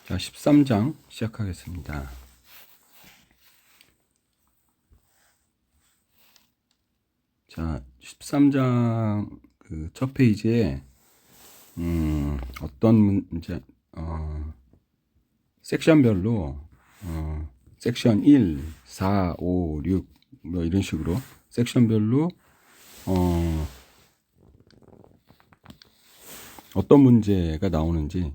자, 13장 시작하겠습니다. 자, 13장 그 첫 페이지에 어떤 문제 섹션별로 섹션 1, 4, 5, 6 뭐 이런 식으로 섹션별로 어떤 문제가 나오는지,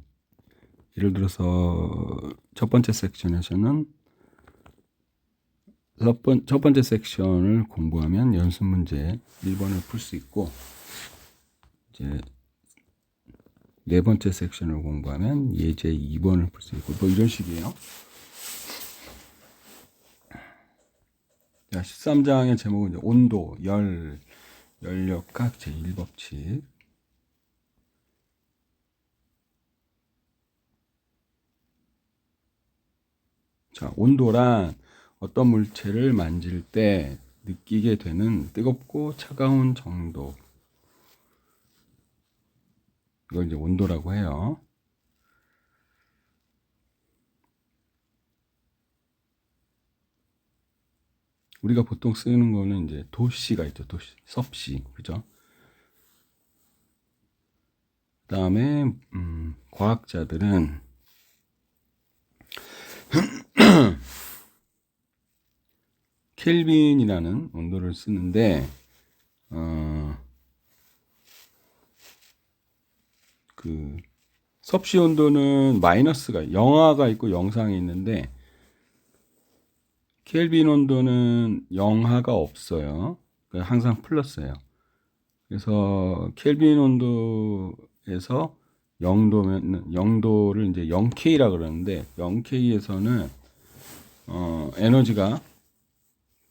예를 들어서 첫 번째 섹션에서는 첫 번째 섹션을 공부하면 연습 문제 1번을 풀 수 있고, 이제 네 번째 섹션을 공부하면 예제 2번을 풀 수 있고, 뭐 이런 식이에요. 자, 13장의 제목은 이제 온도, 열, 열역학 제1법칙. 자, 온도란 어떤 물체를 만질 때 느끼게 되는 뜨겁고 차가운 정도, 이걸 이제 온도라고 해요. 우리가 보통 쓰는 거는 이제 도씨가 있죠. 도씨, 섭씨, 그죠? 그 다음에 과학자들은 켈빈이라는 온도를 쓰는데, 그 섭씨 온도는 마이너스가, 영하가 있고 영상이 있는데, 켈빈 온도는 영하가 없어요. 항상 플러스예요. 그래서 켈빈 온도에서 0도면 0도를 이제 0K라 그러는데, 0K에서는 에너지가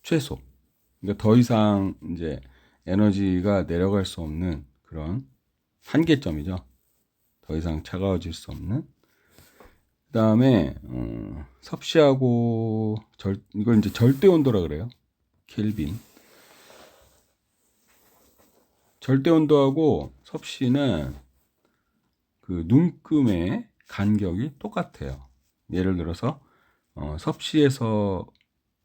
최소. 그러니까 더 이상 이제 에너지가 내려갈 수 없는 그런 한계점이죠. 더 이상 차가워질 수 없는. 그 다음에 섭씨하고 이걸 이제 절대 온도라 그래요. 켈빈. 절대 온도하고 섭씨는 그 눈금의 간격이 똑같아요. 예를 들어서 섭씨에서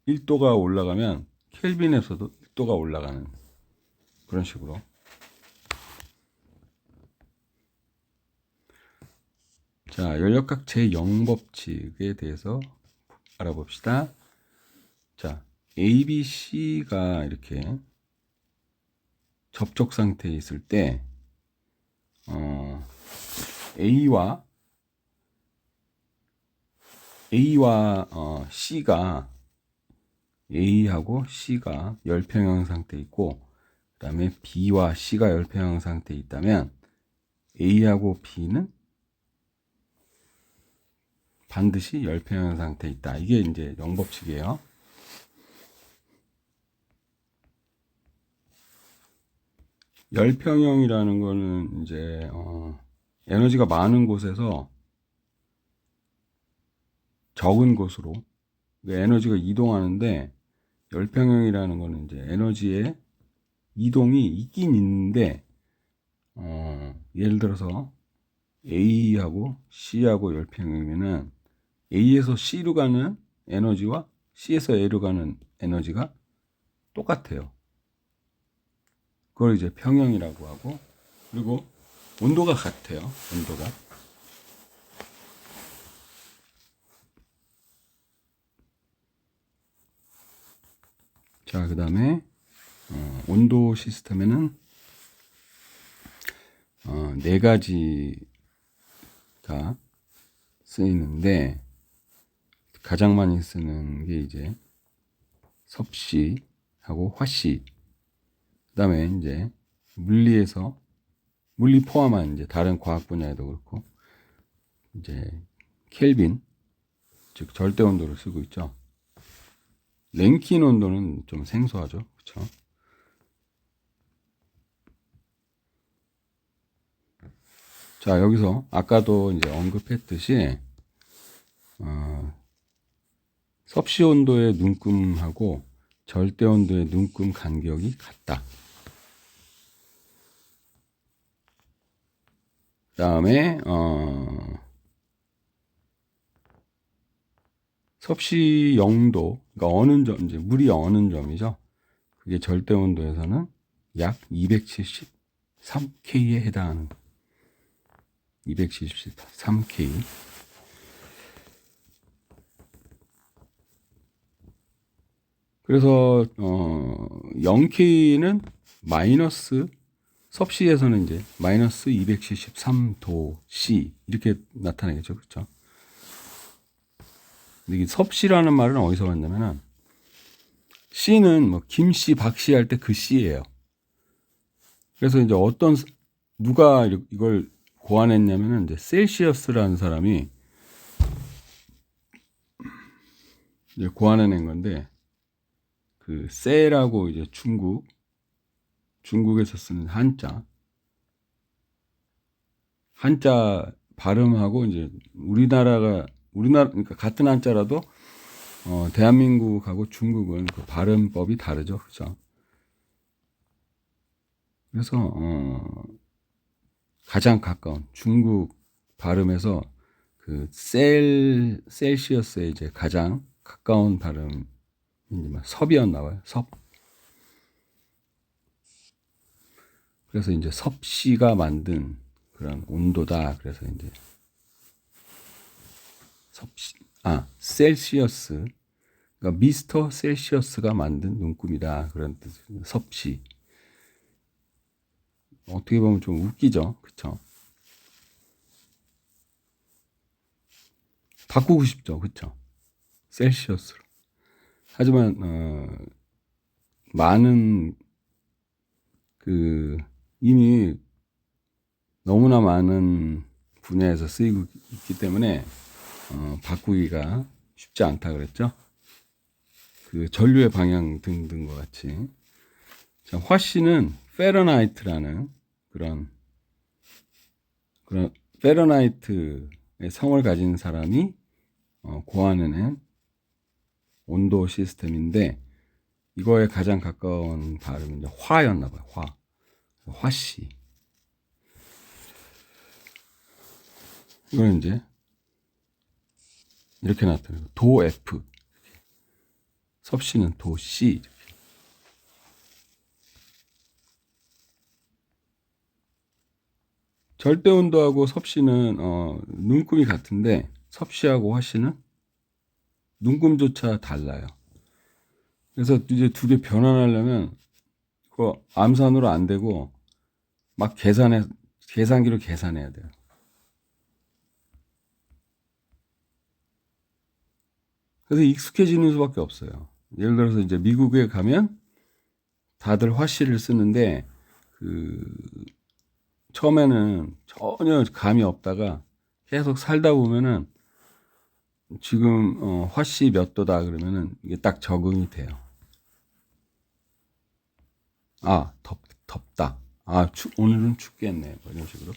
1도가 올라가면 켈빈에서도 1도가 올라가는 그런 식으로. 자, 열역학 제0법칙에 대해서 알아봅시다. 자, A, B, C가 이렇게 접촉 상태에 있을 때 A와 C가, A하고 C가 열평형 상태에 있고, 그 다음에 B와 C가 열평형 상태에 있다면 A하고 B는 반드시 열평형 상태에 있다. 이게 이제 영법칙이에요. 열평형이라는 거는 이제 에너지가 많은 곳에서 적은 곳으로 에너지가 이동하는데, 열평형이라는 거는 이제 에너지의 이동이 있긴 있는데, 예를 들어서 A하고 C하고 열평형이면은 A에서 C로 가는 에너지와 C에서 A로 가는 에너지가 똑같아요. 그걸 이제 평형이라고 하고, 그리고 온도가 같아요. 온도가. 자, 그 다음에 온도 시스템에는 네 가지가 쓰이는데, 가장 많이 쓰는 게 이제 섭씨하고 화씨. 그다음에 이제 물리에서, 물리 포함한 이제 다른 과학 분야에도 그렇고, 이제 켈빈, 즉 절대 온도를 쓰고 있죠. 랭킨 온도는 좀 생소하죠, 그렇죠? 자, 여기서 아까도 이제 언급했듯이 섭씨 온도의 눈금하고 절대 온도의 눈금 간격이 같다. 그 다음에 섭씨 0도, 그러니까 어는 점, 이제 물이 어는 점이죠. 그게 절대 온도에서는 약 273K에 해당하는 273K. 그래서 0K는 마이너스 섭씨에서는 이제 마이너스 273도 C 이렇게 나타내겠죠, 그렇죠? 근데 이 섭씨라는 말은 어디서 왔냐면은 C는 뭐 김씨, 박씨 할 때 그 C예요. 그래서 이제 누가 이걸 고안했냐면은 이제 셀시어스라는 사람이 이제 고안해낸 건데, 그 셀하고 이제 중국에서 쓰는 한자 발음하고 이제 우리나라 그러니까 같은 한자라도 대한민국하고 중국은 그 발음법이 다르죠, 그렇죠? 그래서 가장 가까운 중국 발음에서 그 셀시어스에 이제 가장 가까운 발음이 섭이었나 봐요. 섭. 그래서 이제 섭씨가 만든 그런 온도다. 그래서 이제 셀시어스. 그러니까 미스터 셀시어스가 만든 눈금이다. 그런 뜻. 섭씨. 어떻게 보면 좀 웃기죠, 그쵸? 바꾸고 싶죠, 그쵸? 셀시어스로. 하지만 많은 이미 너무나 많은 분야에서 쓰이고 있기 때문에 바꾸기가 쉽지 않다 그랬죠. 그 전류의 방향 등등과 같이. 자, 화씨는 페르나이트라는 그런 페르나이트의 성을 가진 사람이 고안해낸 온도 시스템인데, 이거에 가장 가까운 발음은 이제 화였나 봐요. 화씨. 이거는 이제 이렇게 나타나고 도 F, 섭씨는 도 C. 절대 온도하고 섭씨는 눈금이 같은데, 섭씨하고 화씨는 눈금조차 달라요. 그래서 이제 두 개 변환하려면 그거 암산으로 안 되고 막 계산기로 계산해야 돼요. 그래서 익숙해지는 수밖에 없어요. 예를 들어서 이제 미국에 가면 다들 화씨를 쓰는데, 처음에는 전혀 감이 없다가 계속 살다 보면은 지금 화씨 몇 도다 그러면은 이게 딱 적응이 돼요. 덥다. 오늘은 춥겠네. 뭐 이런 식으로.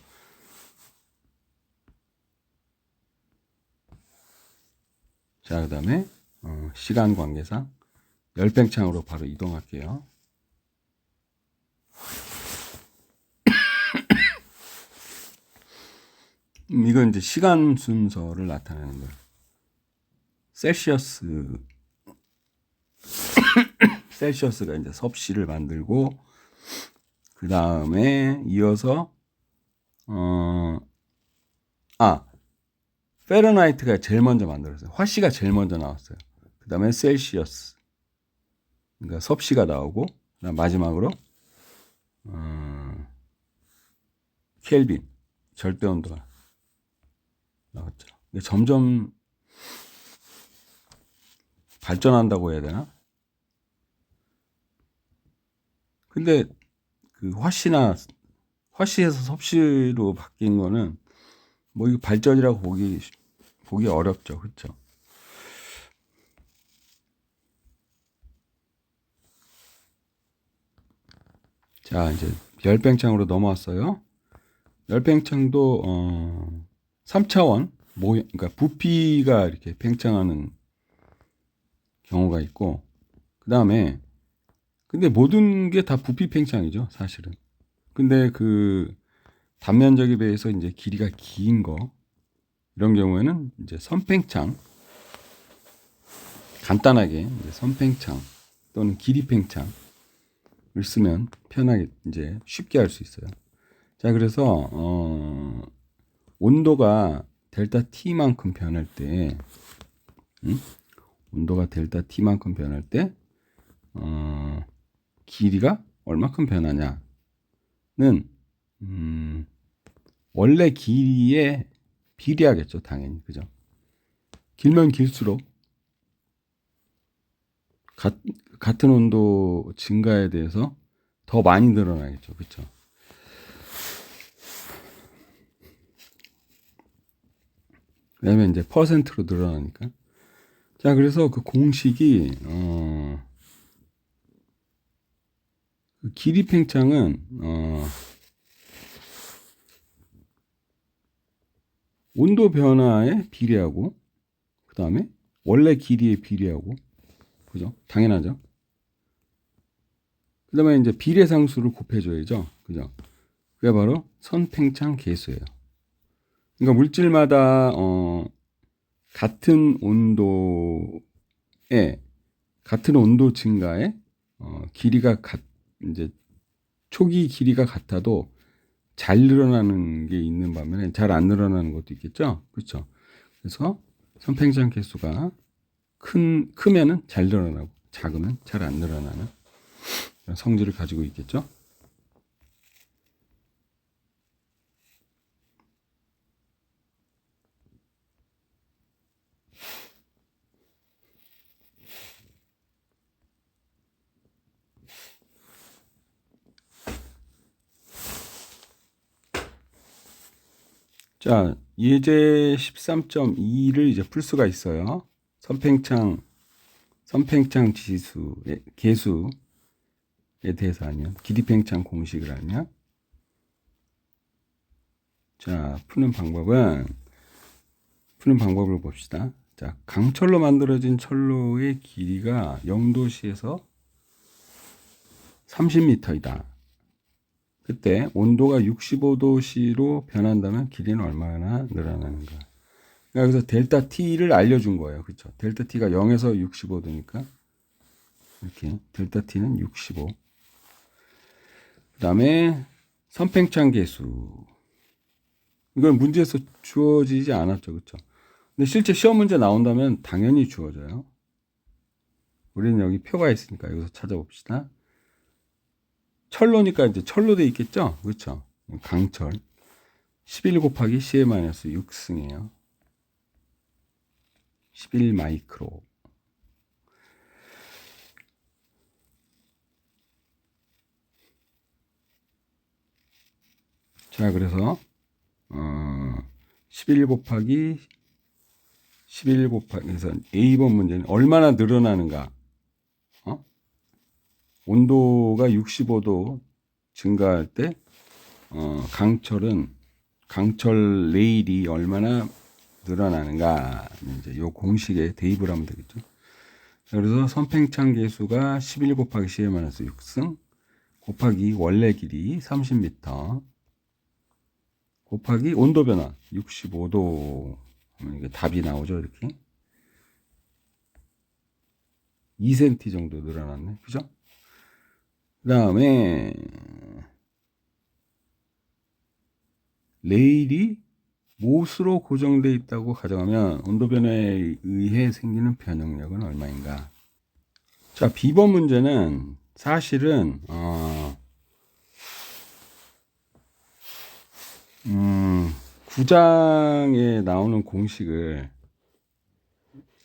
자, 그 다음에 시간 관계상 열팽창으로 바로 이동할게요. 이건 이제 시간 순서를 나타내는 거예요. 셀시어스가 이제 섭씨를 만들고, 그 다음에 이어서 페르나이트가 제일 먼저 만들었어요. 화씨가 제일 먼저 나왔어요. 그 다음에 셀시어스, 그러니까 섭씨가 나오고, 그다음 마지막으로 켈빈, 절대 온도가 나왔죠. 점점 발전한다고 해야 되나? 근데 그 화씨에서 섭씨로 바뀐 거는 뭐 이거 발전이라고 보기 어렵죠, 그렇죠? 자, 이제 열팽창으로 넘어왔어요. 열팽창도 3차원 모형, 그러니까 부피가 이렇게 팽창하는 경우가 있고, 그 다음에 근데 모든 게 다 부피 팽창이죠, 사실은. 근데 그 단면적에 비해서 이제 길이가 긴 거, 이런 경우에는 이제 선팽창, 간단하게 이제 선팽창 또는 길이팽창을 쓰면 편하게 이제 쉽게 할 수 있어요. 자, 그래서 온도가 델타 T만큼 변할 때, 온도가 델타 T만큼 변할 때, 길이가 얼마큼 변하냐는, 원래 길이에 비례하겠죠, 당연히. 그죠? 길면 길수록 같은 온도 증가에 대해서 더 많이 늘어나겠죠. 그렇죠? 왜냐면 이제 퍼센트로 늘어나니까. 자, 그래서 그 공식이 그 길이 팽창은 온도 변화에 비례하고 그 다음에 원래 길이에 비례하고, 그죠? 당연하죠. 그 다음에 이제 비례상수를 곱해줘야죠. 그죠? 그게 바로 선팽창 계수예요. 그러니까 물질마다 같은 온도 증가에 길이가 이제 초기 길이가 같아도 잘 늘어나는 게 있는 반면에 잘 안 늘어나는 것도 있겠죠. 그렇죠? 그래서 선팽창 개수가 크면은 잘 늘어나고 작으면 잘 안 늘어나는 성질을 가지고 있겠죠. 자, 예제 13.2를 이제 풀 수가 있어요. 선팽창 지수의 계수에 대해서 하면, 길이팽창 공식을 하면, 자, 푸는 방법을 봅시다. 자, 강철로 만들어진 철로의 길이가 0도씨에서 30m이다. 그때 온도가 65도씨로 변한다면 길이는 얼마나 늘어나는가? 그러니까 여기서 델타 T를 알려준 거예요. 그렇죠? 델타 T가 0에서 65도니까 이렇게 델타 T는 65. 그 다음에 선팽창 계수. 이건 문제에서 주어지지 않았죠. 그렇죠? 근데 실제 시험 문제 나온다면 당연히 주어져요. 우리는 여기 표가 있으니까 여기서 찾아봅시다. 철로니까 이제 철로 돼 있겠죠? 그렇죠? 강철. 11 곱하기 CA-6승이에요. 11 마이크로. 자, 그래서 11 곱하기 그래서 A번 문제는 얼마나 늘어나는가? 온도가 65도 증가할 때 강철 레일이 얼마나 늘어나는가? 이제 요 공식에 대입을 하면 되겠죠. 그래서 선팽창 계수가 11 곱하기 CA-6승 곱하기 원래 길이 30m 곱하기 온도 변화 65도 하면 이게 답이 나오죠. 이렇게 2cm 정도 늘어났네. 그죠? 그 다음에 레일이 못으로 고정되어 있다고 가정하면 온도 변화에 의해 생기는 변형력은 얼마인가? 자, B번 문제는 사실은 구장에 나오는 공식을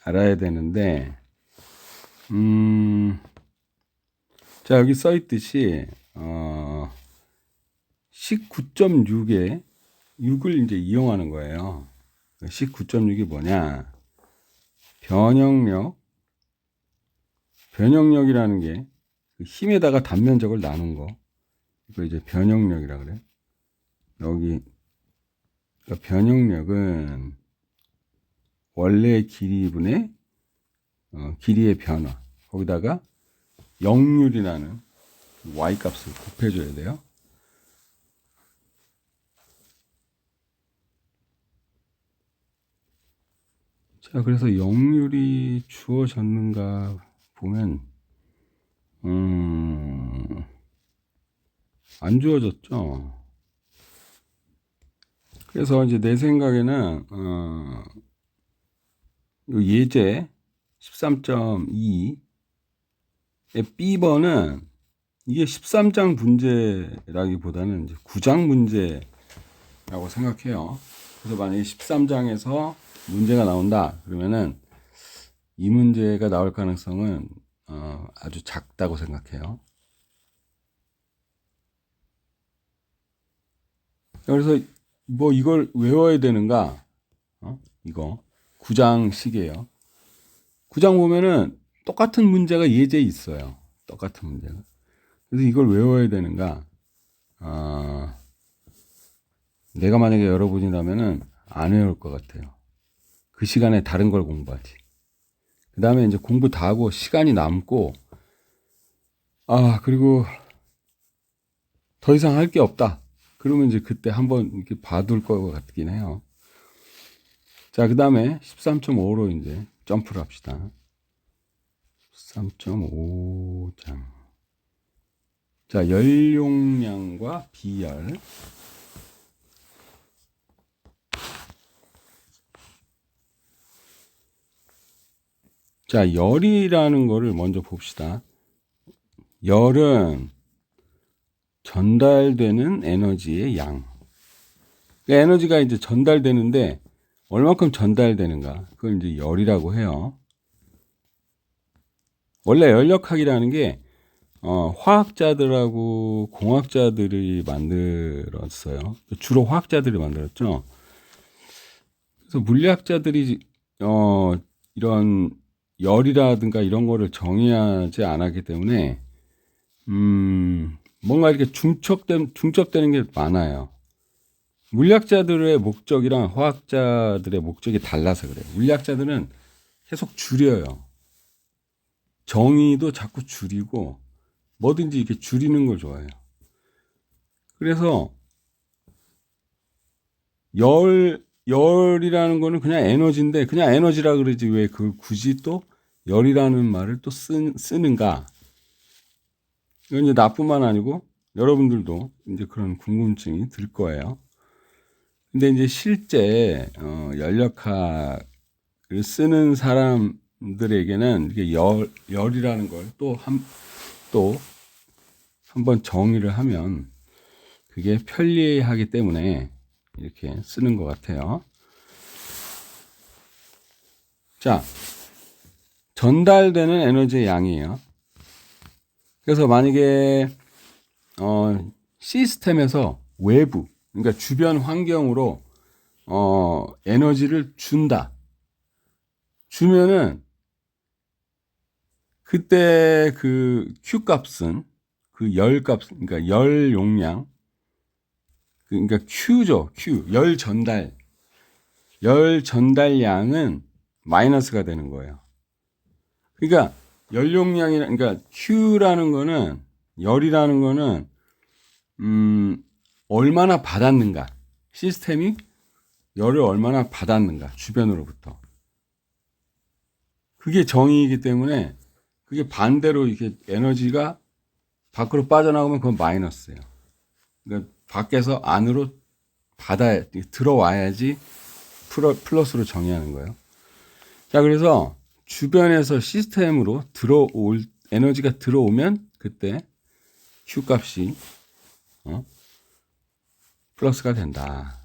알아야 되는데 자, 여기 써 있듯이 19.6에 6을 이제 이용하는 거예요. 19.6이 뭐냐? 변형력이라는 게 힘에다가 단면적을 나눈 거. 이거 이제 변형력이라 그래. 여기 그러니까 변형력은 원래 길이분의 길이의 변화. 거기다가 역률이라는 y 값을 곱해줘야 돼요. 자, 그래서 역률이 주어졌는가 보면, 안 주어졌죠. 그래서 이제 내 생각에는, 요 예제 13.2의 B번은 이게 13장 문제라기보다는 이제 9장 문제라고 생각해요. 그래서 만약에 13장에서 문제가 나온다 그러면은 이 문제가 나올 가능성은 아주 작다고 생각해요. 그래서 뭐 이걸 외워야 되는가? 이거 9장식이에요. 9장 보면은 똑같은 문제가 예제에 있어요. 똑같은 문제가. 그래서 이걸 외워야 되는가? 내가 만약에 여러분이라면은 안 외울 것 같아요. 그 시간에 다른 걸 공부하지. 그 다음에 이제 공부 다 하고 시간이 남고, 그리고 더 이상 할 게 없다. 그러면 이제 그때 한번 이렇게 봐둘 것 같긴 해요. 자, 그 다음에 13.5로 이제 점프를 합시다. 13.5장. 자, 열용량과 비열. 자, 열이라는 거를 먼저 봅시다. 열은 전달되는 에너지의 양. 그러니까 에너지가 이제 전달되는데 얼마큼 전달되는가? 그걸 이제 열이라고 해요. 원래 열역학이라는 게 화학자들하고 공학자들이 만들었어요. 주로 화학자들이 만들었죠. 그래서 물리학자들이 이런 열이라든가 이런 거를 정의하지 않았기 때문에 뭔가 이렇게 중첩되는 게 많아요. 물리학자들의 목적이랑 화학자들의 목적이 달라서 그래요. 물리학자들은 계속 줄여요. 정의도 자꾸 줄이고 뭐든지 이렇게 줄이는 걸 좋아해요. 그래서 열이라는 거는 그냥 에너지인데 그냥 에너지라 그러지 왜 그걸 굳이 또 열이라는 말을 또 쓰는가? 이건 이제 나뿐만 아니고 여러분들도 이제 그런 궁금증이 들 거예요. 근데 이제 실제 열역학을 쓰는 사람들에게는 이게 열이라는 걸 또 한번 정의를 하면 그게 편리하기 때문에 이렇게 쓰는 것 같아요. 자, 전달되는 에너지의 양이에요. 그래서 만약에 시스템에서 외부, 그러니까 주변 환경으로 에너지를 주면은 그때 그 Q 값은 그 열 값, 그러니까 열 용량, 그러니까 Q죠. Q, 열 전달량은 마이너스가 되는 거예요. 그러니까 그러니까 Q라는 거는 열이라는 거는 얼마나 받았는가, 시스템이 열을 얼마나 받았는가 주변으로부터, 그게 정의이기 때문에 그게 반대로 이렇게 에너지가 밖으로 빠져나오면 그건 마이너스예요. 그러니까 밖에서 안으로 들어와야지 플러스로 정의하는 거예요. 자, 그래서 주변에서 시스템으로 에너지가 들어오면 그때 Q 값이 플러스가 된다.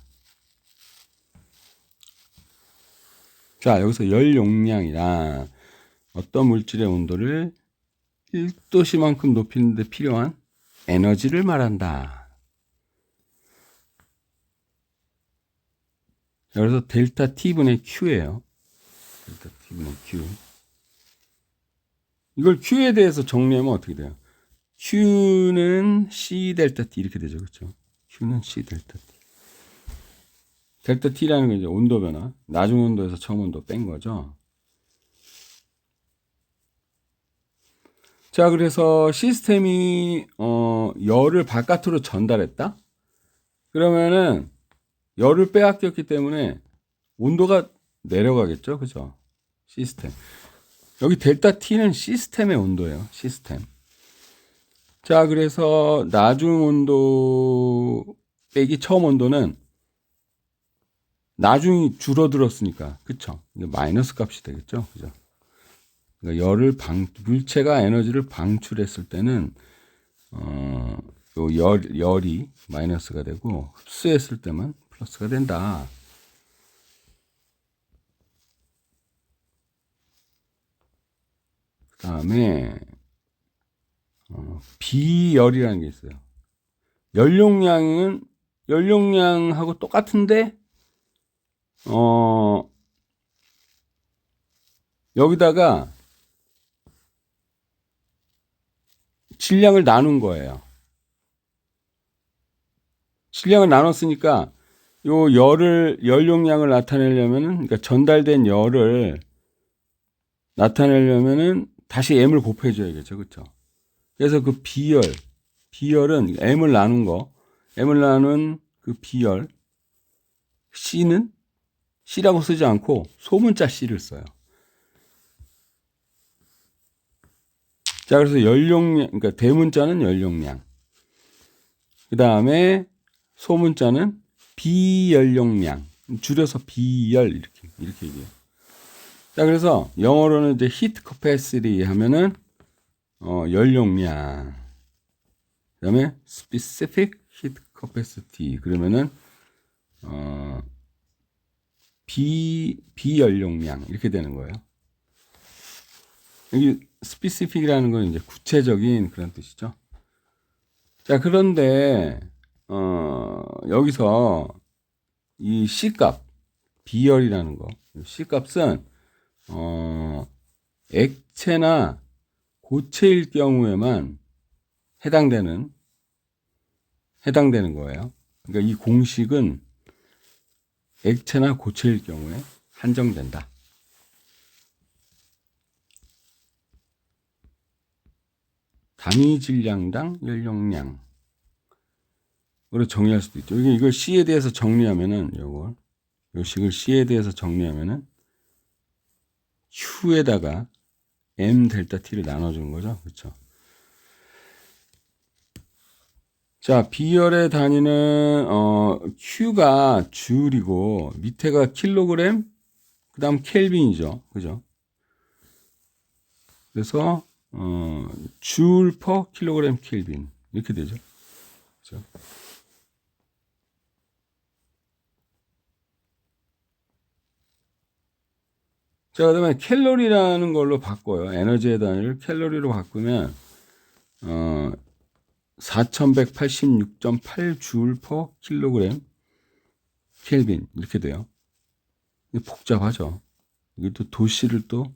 자, 여기서 열 용량이란 어떤 물질의 온도를 1도씨만큼 높이는 데 필요한 에너지를 말한다. 그래서 델타 T분의 Q예요. 델타 T분의 Q. 이걸 Q에 대해서 정리하면 어떻게 돼요? Q는 C 델타 T 이렇게 되죠. 그렇죠? Q는 C 델타 T. 델타 T라는 게 이제 온도 변화, 낮은 온도에서 처음 온도 뺀 거죠. 자, 그래서 시스템이 열을 바깥으로 전달했다. 그러면은 열을 빼앗겼기 때문에 온도가 내려가겠죠, 그죠? 시스템. 여기 델타 T는 시스템의 온도예요. 시스템. 자, 그래서 나중 온도 빼기 처음 온도는 나중이 줄어들었으니까, 그쵸? 이게 마이너스 값이 되겠죠? 그죠? 그러니까 물체가 에너지를 방출했을 때는, 열이 마이너스가 되고, 흡수했을 때만 플러스가 된다. 그 다음에, 비열이라는 게 있어요. 연용량하고 똑같은데, 여기다가 질량을 나눈 거예요. 질량을 나눴으니까 요 연용량을 나타내려면은, 그러니까 전달된 열을 나타내려면은 다시 m을 곱해줘야겠죠. 그렇죠? 그래서 그 비열은 m을 나눈 거, m을 나눈 그 비열, C라고 쓰지 않고 소문자 C를 써요. 자, 그래서 그러니까 대문자는 연용량. 그 다음에 소문자는 비연용량. 줄여서 비열, 이렇게 얘기해요. 자, 그래서 영어로는 이제 heat capacity 하면은, 연용량. 그 다음에 specific heat capacity. 그러면은, 비연용량. 이렇게 되는 거예요. 여기 specific이라는 건 이제 구체적인 그런 뜻이죠. 자, 그런데, 여기서 이 C값, 비열이라는 거, C값은, 액체나 고체일 경우에만 해당되는 거예요. 그러니까 이 공식은 액체나 고체일 경우에 한정된다. 단위 질량당 연용량으로 정의할 수도 있죠. 이걸 C에 대해서 정리하면은, 요 식을 C에 대해서 정리하면은, Q에다가 M 델타 T를 나눠주는 거죠. 그렇죠? 자, 비열의 단위는, Q가 줄이고, 밑에가 킬로그램, 그 다음 켈빈이죠. 그죠? 그래서, 줄 퍼 킬로그램 켈빈. 이렇게 되죠. 그죠? 자, 그 다음에 캘로리라는 걸로 바꿔요. 에너지의 단위를 캘로리로 바꾸면, 4186.8 줄 퍼 킬로그램 켈빈. 이렇게 돼요. 복잡하죠. 이것도 도시를 또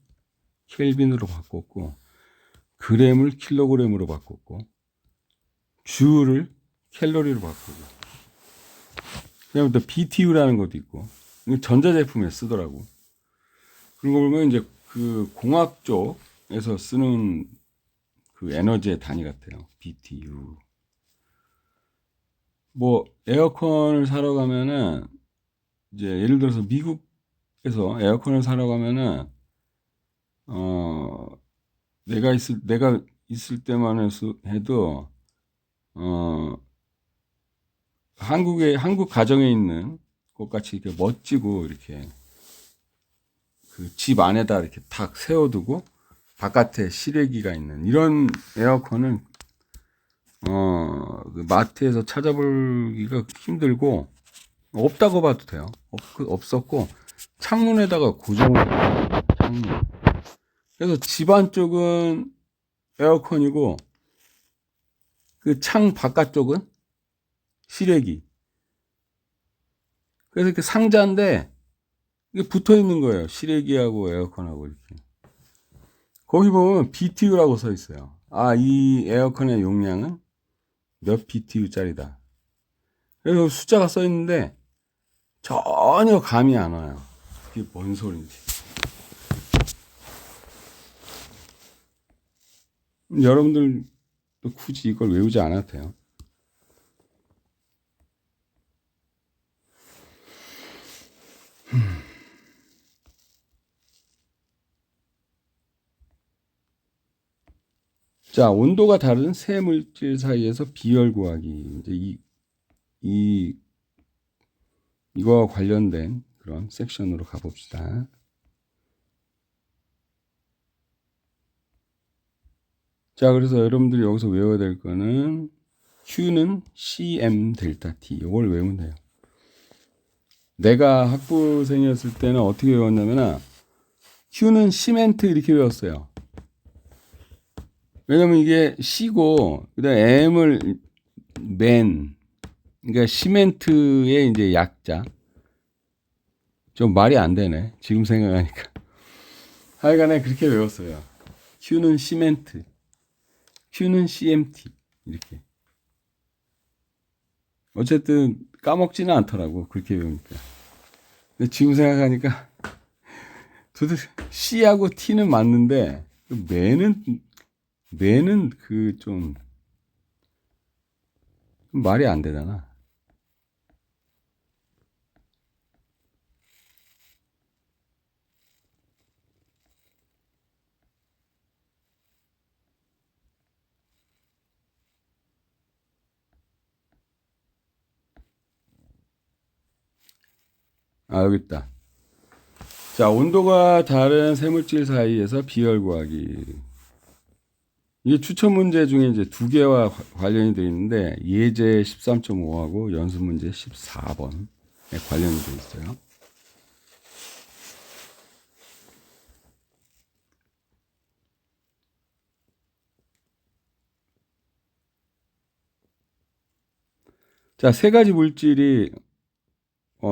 켈빈으로 바꿨고, 그램을 킬로그램으로 바꿨고, 주를 캘로리로 바꾸고, 그다음에 또 BTU라는 것도 있고, 전자제품에 쓰더라고. 그런 거 보면 이제 그 공학 쪽에서 쓰는 그 에너지의 단위 같아요. BTU. 뭐 에어컨을 사러 가면은 이제 예를 들어서 미국에서 에어컨을 사러 가면은 어 내가 있을 때만 해도 어 한국 가정에 있는 것 같이 이렇게 멋지고 이렇게 그 집 안에다 이렇게 탁 세워두고 바깥에 실외기가 있는 이런 에어컨은 그 마트에서 찾아보기가 힘들고 없다고 봐도 돼요. 없었고 창문에다가 고정을 해요. 창문. 그래서 집안 쪽은 에어컨이고 그 창 바깥쪽은 실외기. 그래서 이렇게 상자인데 이게 붙어 있는 거예요. 실외기하고 에어컨하고 이렇게. 거기 보면 BTU라고 써 있어요. 아, 이 에어컨의 용량은 몇 BTU짜리다. 그래서 숫자가 써 있는데 전혀 감이 안 와요. 이게 뭔 소린지. 여러분들도 굳이 이걸 외우지 않아도 돼요. 자, 온도가 다른 세 물질 사이에서 비열 구하기. 이제 이거와 관련된 그런 섹션으로 가봅시다. 자, 그래서 여러분들이 여기서 외워야 될 거는 Q는 CM 델타 T. 이걸 외우면 돼요. 내가 학부생이었을 때는 어떻게 외웠냐면 Q는 시멘트 이렇게 외웠어요. 왜냐면 이게 C고 그다음 M을 맨, 그러니까 시멘트의 이제 약자. 좀 말이 안 되네. 지금 생각하니까. 하여간에 그렇게 외웠어요. Q는 시멘트, Q는 CMT 이렇게. 어쨌든 까먹지는 않더라고 그렇게 외우니까. 근데 지금 생각하니까 도대체 C하고 T는 맞는데 매는 그 좀 말이 안 되잖아. 아, 여기 있다. 자, 온도가 다른 세 물질 사이에서 비열 구하기. 이게 추천 문제 중에 이제 두 개와 관련이 되어 있는데 예제 13.5하고 연습 문제 14번에 관련이 되어 있어요. 자, 세 가지 물질이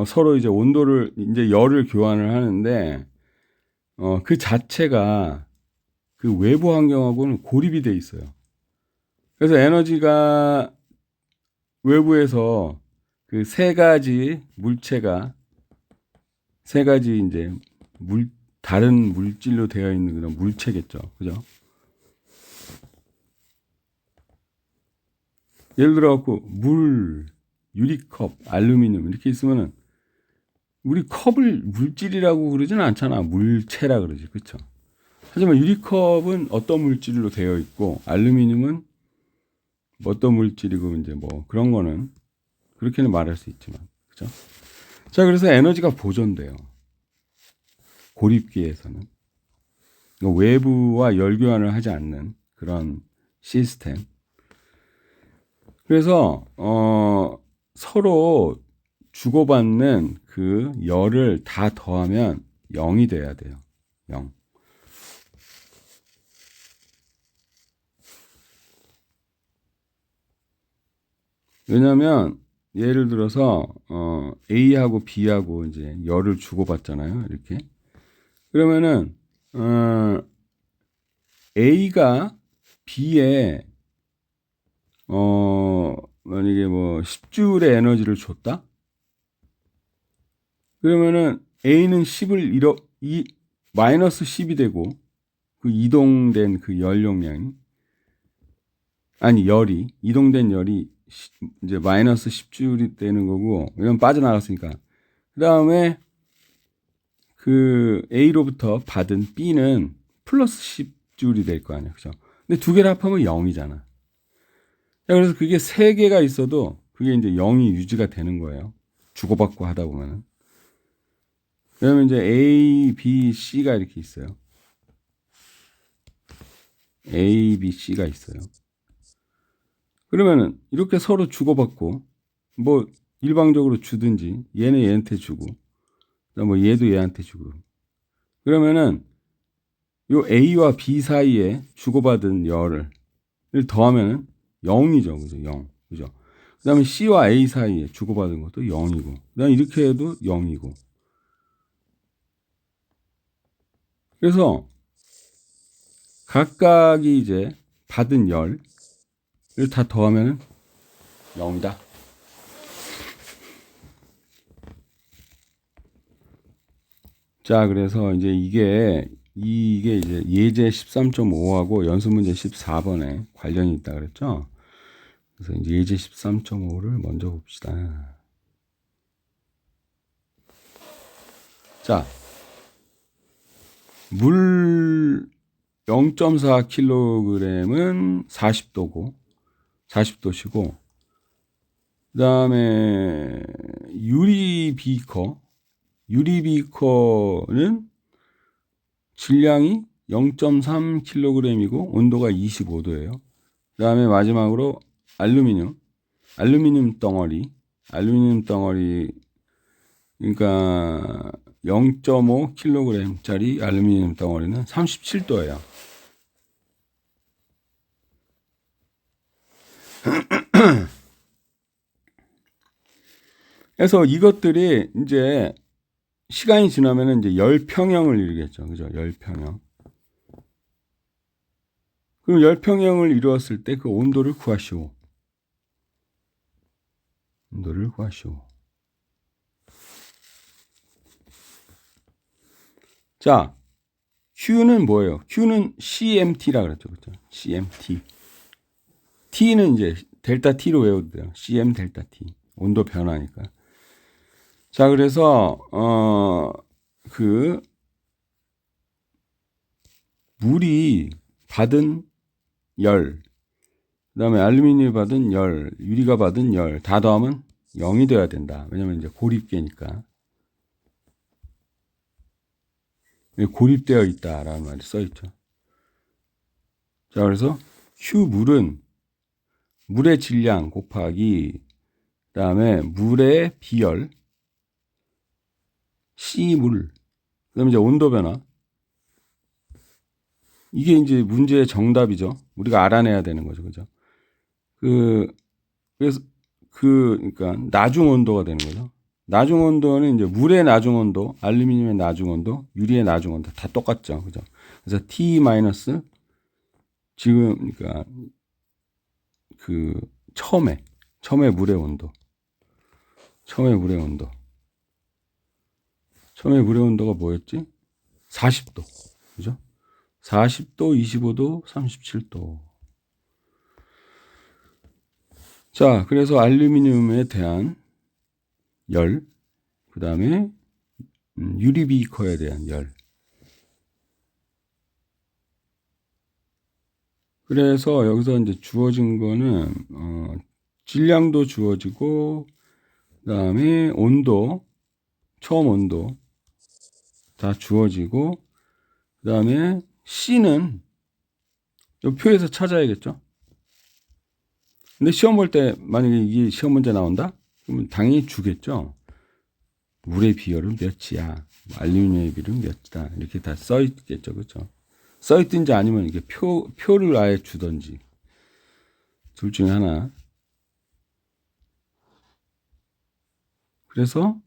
서로 이제 온도를 이제 열을 교환을 하는데 그 자체가 그 외부 환경하고는 고립이 돼 있어요. 그래서 에너지가 외부에서 그 세 가지 물체가 세 가지 이제 다른 물질로 되어 있는 그런 물체겠죠. 그죠? 예를 들어 갖고 물, 유리컵, 알루미늄 이렇게 있으면은 우리 컵을 물질이라고 그러진 않잖아. 물체라 그러지. 그렇죠? 하지만 유리컵은 어떤 물질로 되어 있고 알루미늄은 어떤 물질이고 이제 뭐 그런 거는 그렇게는 말할 수 있지만. 그죠? 자, 그래서 에너지가 보존돼요. 고립기에서는. 그러니까 외부와 열 교환을 하지 않는 그런 시스템. 그래서 서로 주고받는 그 열을 다 더하면 0이 돼야 돼요. 0. 왜냐면 예를 들어서 A하고 B하고 이제 열을 주고받잖아요. 이렇게. 그러면은 A가 B에 만약에 뭐 10줄의 에너지를 줬다? 그러면은 A는 10을 마이너스 10이 되고 그 이동된 그 열용량이 아니 열이 이동된 열이 이제 마이너스 10줄이 되는 거고 왜냐면 빠져나갔으니까 그 다음에 그 A로부터 받은 B는 플러스 10줄이 될 거 아니야, 그죠? 근데 두 개를 합하면 0이잖아. 그래서 그게 세 개가 있어도 그게 이제 0이 유지가 되는 거예요. 주고받고 하다 보면은. 그러면 이제 A, B, C가 이렇게 있어요. A, B, C가 있어요. 그러면은 이렇게 서로 주고받고 뭐 일방적으로 주든지 얘는 얘한테 주고 뭐 얘도 얘한테 주고 그러면은 요 A와 B 사이에 주고받은 열을 더하면은 0이죠. 그죠? 0. 그죠? 그 다음에 C와 A 사이에 주고받은 것도 0이고 그 다음에 이렇게 해도 0이고 그래서 각각이 이제 받은 열을 다 더하면은 0이다. 자, 그래서 이제 이게 이제 예제 13.5하고 연습 문제 14번에 관련이 있다 그랬죠? 그래서 이제 예제 13.5를 먼저 봅시다. 자, 물 0.4kg은 40도시고, 그 다음에 유리 비커는 질량이 0.3kg이고 온도가 25도예요. 그 다음에 마지막으로 알루미늄 덩어리, 그러니까 0.5kg짜리 알루미늄 덩어리는 37도예요. 그래서 이것들이 이제 시간이 지나면 이제 열평형을 이루겠죠. 그죠? 열평형. 그럼 열평형을 이루었을 때 그 온도를 구하시오. 자, Q는 뭐예요? Q는 CMT라 그랬죠. 그렇죠? CMT. T는 이제 델타 T로 외워도 돼요. CM 델타 T. 온도 변화니까. 자, 그래서 물이 받은 열, 그다음에 알루미늄이 받은 열, 유리가 받은 열 다 더하면 0이 돼야 된다. 왜냐면 이제 고립계니까. 고립되어 있다라는 말이 써 있죠. 자, 그래서 Q 물의 질량 곱하기 그다음에 물의 비열 C 그다음에 이제 온도 변화. 이게 이제 문제의 정답이죠. 우리가 알아내야 되는 거죠. 그죠? 그래서 그러니까 나중 온도가 되는 거죠. 나중 온도는 이제 물의 나중 온도, 알루미늄의 나중 온도, 유리의 나중 온도 다 똑같죠. 그죠? 그래서 T 마이너스 지금 그러니까 처음에 물의 온도. 처음에 물의 온도가 뭐였지? 40도. 그죠? 40도, 25도, 37도. 자, 그래서 알루미늄에 대한 열, 그 다음에 유리 비커에 대한 열. 그래서 여기서 이제 주어진 거는 질량도 주어지고, 그 다음에 온도, 처음 온도 다 주어지고, 그 다음에 C는 이 표에서 찾아야겠죠. 근데 시험 볼 때 만약에 이게 시험 문제 나온다? 그러면 당연히 주겠죠. 물의 비율은 몇이야, 알루미늄의 비율은 몇이다, 이렇게 다 써 있겠죠. 그렇죠? 써 있든지 아니면 이게 표를 아예 주든지 둘 중에 하나. 그래서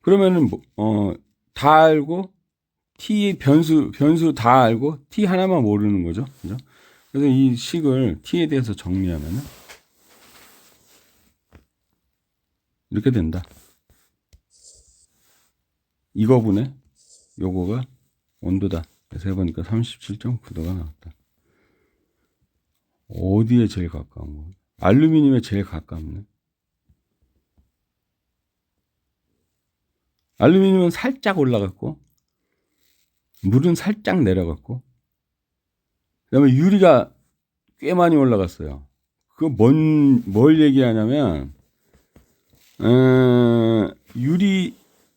그러면은 다 알고 t 변수 다 알고 t 하나만 모르는 거죠. 그죠? 그래서 이 식을 t에 대해서 정리하면은 이렇게 된다. 이거분에 요거가 온도다. 그래서 해보니까 37.9도가 나왔다. 어디에 제일 가까운 거? 알루미늄에 제일 가깝네. 알루미늄은 살짝 올라갔고, 물은 살짝 내려갔고, 그 다음에 유리가 꽤 많이 올라갔어요. 그거 뭘 얘기하냐면, 유리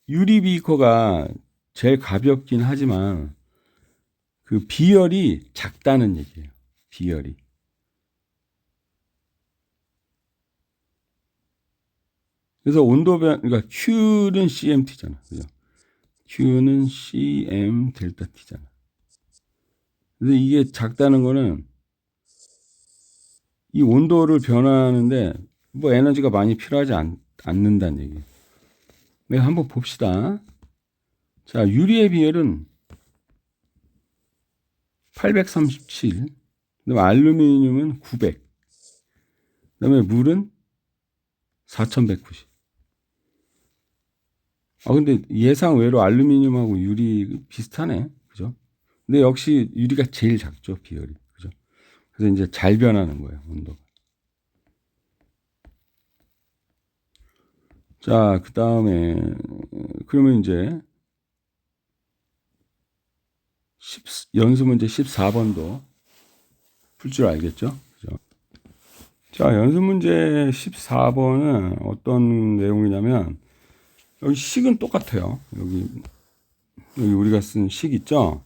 비커가 제일 가볍긴 하지만, 그 비열이 작다는 얘기예요. 비열이. 그래서 그러니까 Q는 CMT잖아. 그죠? Q는 CM 델타 T잖아. 그래서 이게 작다는 거는 이 온도를 변화하는데 뭐 에너지가 많이 필요하지 않는다는 얘기예요. 네, 한번 봅시다. 자, 유리의 비열은 837, 그다음에 알루미늄은 900, 그다음에 물은 4190. 근데 예상 외로 알루미늄하고 유리 비슷하네. 그죠? 근데 역시 유리가 제일 작죠, 비열이. 그죠? 그래서 이제 잘 변하는 거예요, 온도가. 자, 그 다음에, 그러면 이제, 연수 문제 14번도 풀 줄 알겠죠? 그죠? 자, 연수 문제 14번은 어떤 내용이냐면, 여기 식은 똑같아요. 여기 우리가 쓴 식 있죠?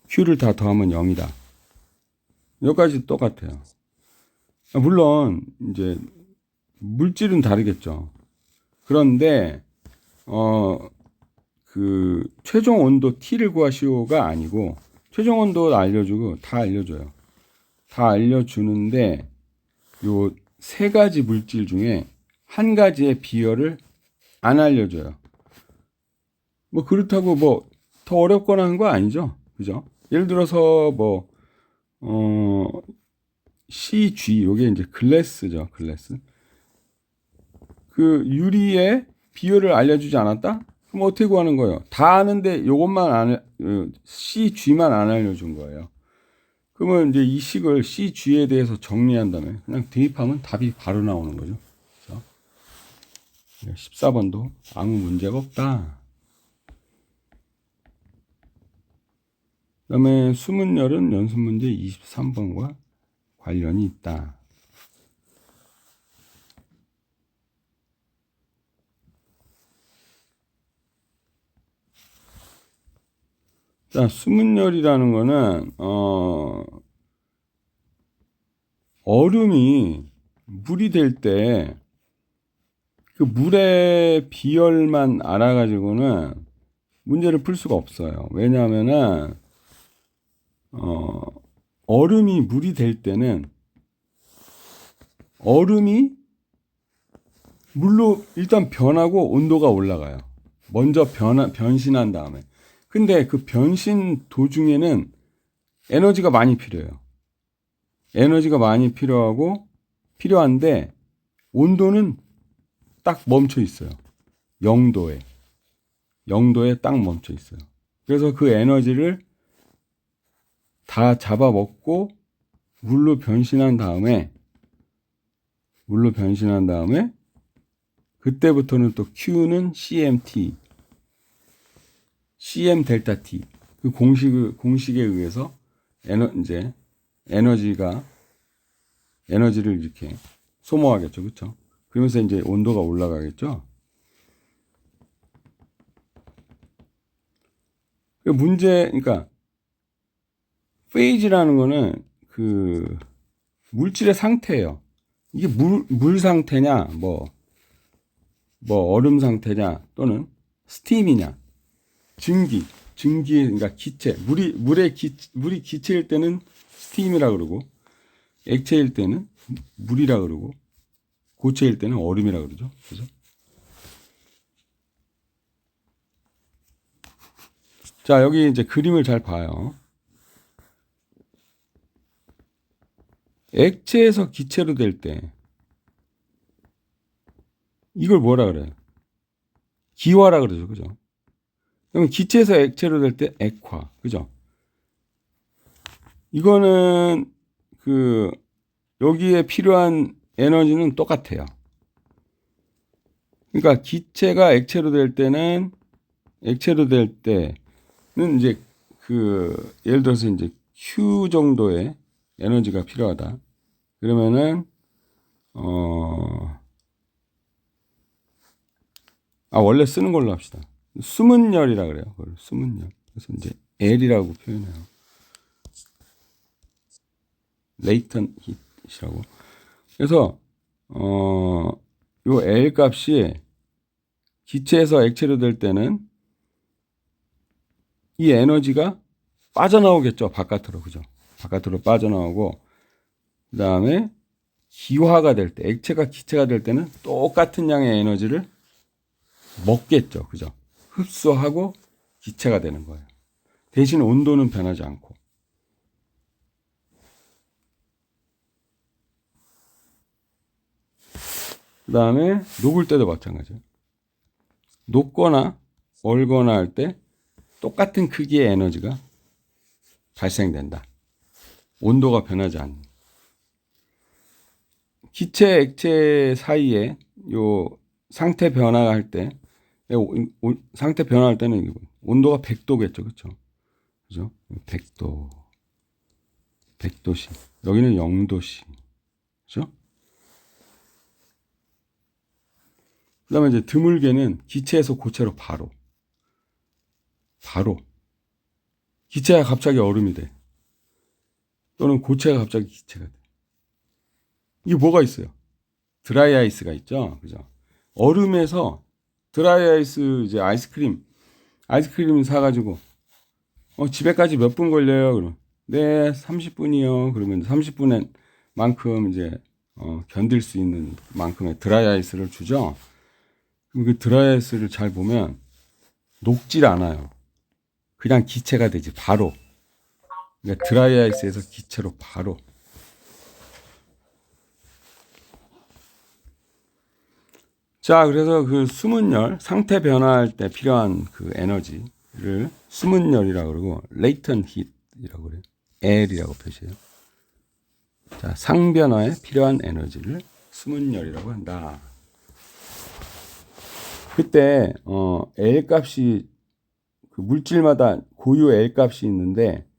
Q를 다 더하면 0이다. 여기까지 똑같아요. 물론, 이제, 물질은 다르겠죠. 그런데, 최종 온도 T를 구하시오가 아니고, 최종 온도 알려주고, 다 알려줘요. 다 알려주는데, 요 세 가지 물질 중에 한 가지의 비열을 안 알려줘요. 뭐, 그렇다고 뭐, 더 어렵거나 한 거 아니죠. 그죠? 예를 들어서, CG, 요게 이제 글래스죠. 글래스. 그 유리의 비율을 알려주지 않았다? 그럼 어떻게 구하는 거예요? 다 아는데 요것만 CG만 안 알려준 거예요. 그러면 이제 이 식을 CG에 대해서 정리한 다음에 그냥 대입하면 답이 바로 나오는 거죠. 그래서 14번도 아무 문제가 없다. 그 다음에 수문열은 연습 문제 23번과 관련이 있다. 자, 수문열이라는 거는, 얼음이 물이 될 때, 그 물의 비열만 알아가지고는 문제를 풀 수가 없어요. 왜냐하면은, 얼음이 물이 될 때는, 얼음이 물로 일단 변하고 온도가 올라가요. 먼저 변신한 다음에. 근데 그 변신 도중에는 에너지가 많이 필요해요. 에너지가 많이 필요한데 온도는 딱 멈춰 있어요. 0도에. 0도에 딱 멈춰 있어요. 그래서 그 에너지를 다 잡아먹고 물로 변신한 다음에 그때부터는 또 Q는 CMT, CM 델타 T. 그 공식에 의해서 에너지를 이렇게 소모하겠죠. 그렇죠? 그러면서 이제 온도가 올라가겠죠. 그러니까 페이지라는 거는 그 물질의 상태예요. 이게 물 상태냐, 뭐 얼음 상태냐, 또는 스팀이냐, 증기, 그러니까 기체, 물이 기체일 때는 스팀이라 그러고, 액체일 때는 물이라 그러고, 고체일 때는 얼음이라 그러죠. 그죠? 자, 여기 이제 그림을 잘 봐요. 액체에서 기체로 될 때, 이걸 뭐라 그래요? 기화라 그러죠. 그죠? 그러면 기체에서 액체로 될 때 액화. 그죠? 이거는 여기에 필요한 에너지는 똑같아요. 그러니까 기체가 액체로 될 때는 이제 예를 들어서 이제 Q 정도의 에너지가 필요하다. 그러면은 원래 쓰는 걸로 합시다. 수문열이라 그래요. 수문열. 그래서 이제 L이라고 표현해요. 레이턴 히트라고. 그래서 요 L 값이 기체에서 액체로 될 때는 이 에너지가 빠져나오겠죠. 바깥으로. 그죠? 바깥으로 빠져나오고, 그 다음에 기화가 될 때, 액체가 기체가 될 때는 똑같은 양의 에너지를 먹겠죠. 그죠? 흡수하고 기체가 되는 거예요. 대신 온도는 변하지 않고. 그 다음에 녹을 때도 마찬가지예요. 녹거나 얼거나 할 때 똑같은 크기의 에너지가 발생된다. 온도가 변하지 않는. 기체, 액체 사이에 요 상태 변화할 때, 상태 변화할 때는 온도가 100도겠죠. 그렇죠? 그죠? 100도씨. 여기는 0도씨. 그죠? 그 다음에 이제 드물게는 기체에서 고체로 바로. 기체가 갑자기 얼음이 돼. 또는 고체가 갑자기 기체가 돼. 이게 뭐가 있어요? 드라이 아이스가 있죠. 그죠? 얼음에서 드라이 아이스, 이제 아이스크림 사가지고, 집에까지 몇 분 걸려요? 그럼, 네, 30분이요. 그러면 30분에 만큼 이제, 견딜 수 있는 만큼의 드라이 아이스를 주죠. 그럼 그 드라이 아이스를 잘 보면, 녹질 않아요. 그냥 기체가 되지, 바로. 그러니까 드라이 아이스에서 기체로 바로. 자, 그래서 그 숨은 열, 상태 변화할 때 필요한 그 에너지를 숨은 열이라고 그러고, latent heat이라고 그래요. L이라고 표시해요. 자, 상변화에 필요한 에너지를 숨은 열이라고 한다. 그때, L 값이, 그 물질마다 고유 L 값이 있는데,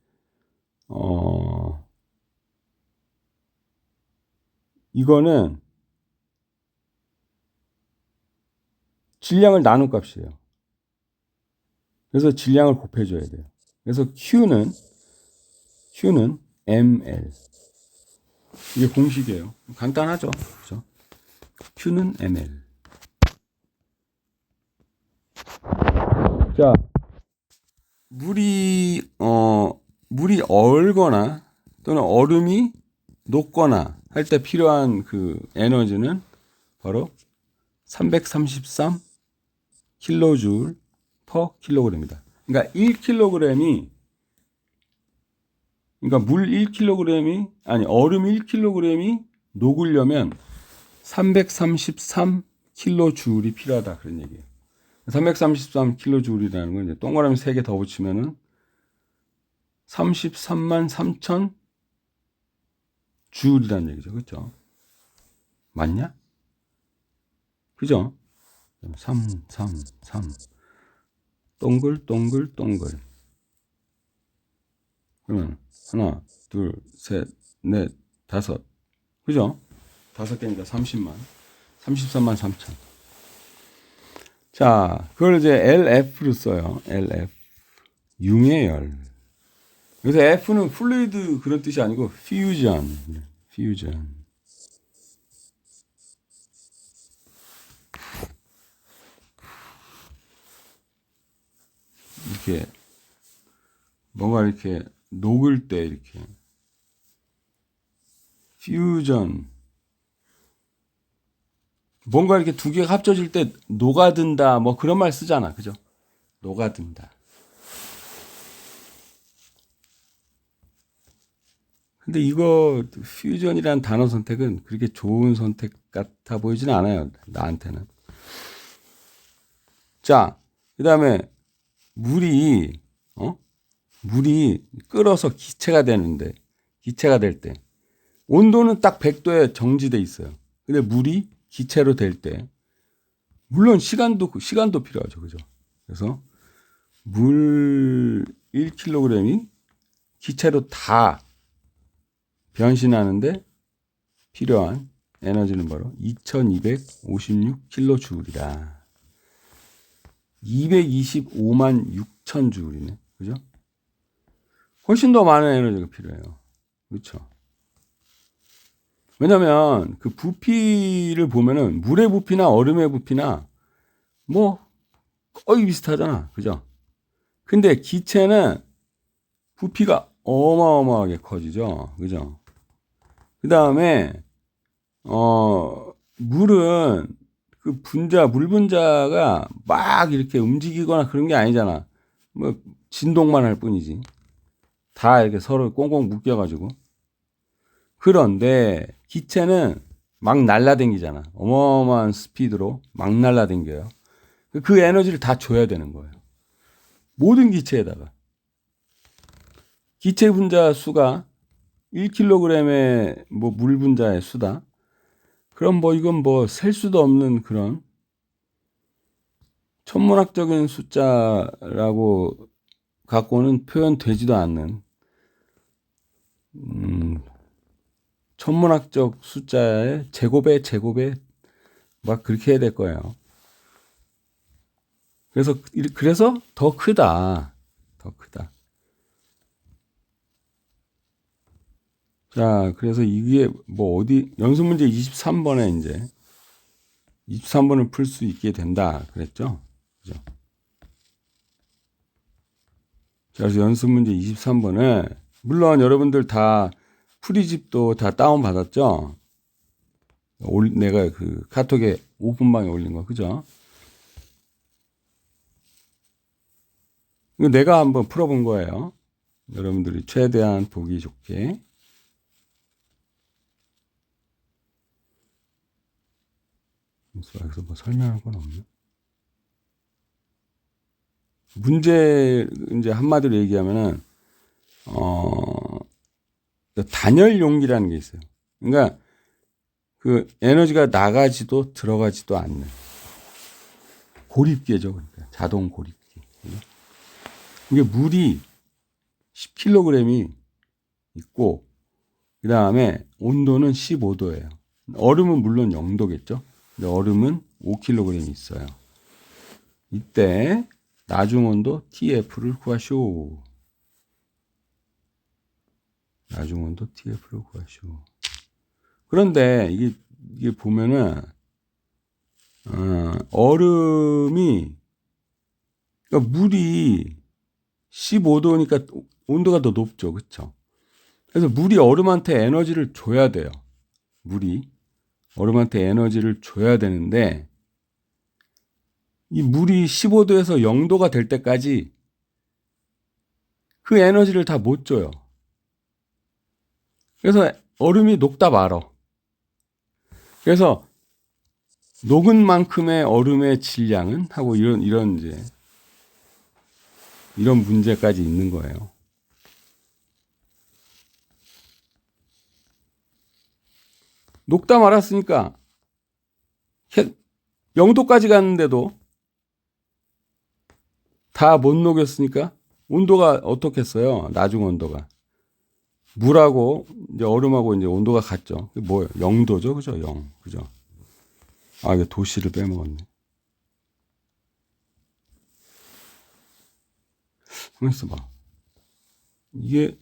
이거는 질량을 나눈 값이에요. 그래서 질량을 곱해줘야 돼요. 그래서 Q는 ml. 이게 공식이에요. 간단하죠. 그죠? Q는 ml. 자, 물이 얼거나 또는 얼음이 녹거나 할 때 필요한 그 에너지는 바로 333 킬로줄 퍼 킬로그램이다. 그러니까 1kg이, 그러니까 물 1kg이, 아니, 얼음 1kg이 녹으려면 333 킬로줄이 필요하다. 그런 얘기예요. 333 킬로줄이라는 건 이제 동그라미 3개 더 붙이면은 33만 3천 줄이라는 얘기죠. 그렇죠? 맞냐? 그죠? 3 동글. 그러면 하나, 둘, 셋, 넷, 다섯. 그죠? 5개니까 33만 3천. 자, 그걸 이제 LF로 써요. LF. 융의 열. 그래서 F는 플루이드 그런 뜻이 아니고 퓨전. 이렇게 뭔가 이렇게 녹을 때 이렇게 퓨전. 뭔가 이렇게 두 개가 합쳐질 때 녹아든다, 뭐 그런 말 쓰잖아. 그죠? 녹아든다. 근데 이거 퓨전이라는 단어 선택은 그렇게 좋은 선택 같아 보이진 않아요. 나한테는. 자, 그 다음에 물이 끓어서 기체가 될 때 온도는 딱 100도에 정지돼 있어요. 근데 물이 기체로 될 때, 물론 시간도 필요하죠. 그죠? 그래서 물 1kg이 기체로 다 변신하는데 필요한 에너지는 바로 2256kJ이다. 225만 6천 줄이네. 그죠? 훨씬 더 많은 에너지가 필요해요. 그렇죠? 왜냐면 그 부피를 보면은 물의 부피나 얼음의 부피나 뭐 거의 비슷하잖아. 그죠? 근데 기체는 부피가 어마어마하게 커지죠. 그죠? 그 다음에, 물은 물 분자가 막 이렇게 움직이거나 그런 게 아니잖아. 뭐, 진동만 할 뿐이지. 다 이렇게 서로 꽁꽁 묶여가지고. 그런데 기체는 막 날라다니잖아. 어마어마한 스피드로 막 날라다녀요. 그 에너지를 다 줘야 되는 거예요. 모든 기체에다가. 기체 분자 수가 1kg의 뭐 물 분자의 수다. 그럼 뭐 이건 뭐 셀 수도 없는 그런 천문학적인 숫자라고 갖고는 표현되지도 않는 천문학적 숫자의 제곱에 막 그렇게 해야 될 거예요. 그래서 더 크다. 더 크다. 자, 그래서 이게 뭐 어디 연습 문제 23번에 이제 23번을 풀 수 있게 된다 그랬죠. 그죠? 자, 그래서 연습 문제 23번에 물론 여러분들 다 풀이집도 다 다운 받았죠. 내가 그 카톡에 5분방에 올린 거 그죠? 이거 내가 한번 풀어본 거예요. 여러분들이 최대한 보기 좋게. 여기서 뭐 설명할 건 없나? 문제 이제 한마디로 얘기하면은 단열 용기라는 게 있어요. 그러니까 그 에너지가 나가지도 들어가지도 않는 고립계죠. 그러니까 자동 고립계. 이게 물이 10kg이 있고 그 다음에 온도는 15도예요. 얼음은 물론 0도겠죠. 근데 얼음은 5kg이 있어요. 이때 나중 온도 TF를 구하시오. 나중 온도 TF를 구하시오. 그런데 이게 보면은 얼음이 그러니까 물이 15도니까 온도가 더 높죠, 그렇죠? 그래서 물이 얼음한테 에너지를 줘야 돼요. 물이 얼음한테 에너지를 줘야 되는데 이 물이 15도에서 0도가 될 때까지 그 에너지를 다 못 줘요. 그래서 얼음이 녹다 말어. 그래서 녹은 만큼의 얼음의 질량은 하고 이런 이제 이런 문제까지 있는 거예요. 녹다 말았으니까 0도까지 갔는데도 다 못 녹였으니까 온도가 어떻겠어요? 나중 온도가 물하고 이제 얼음하고 이제 온도가 같죠. 뭐예요? 0도죠, 그죠? 0, 그죠? 아, 이거 도시를 빼먹었네. 한번 있어봐. 이게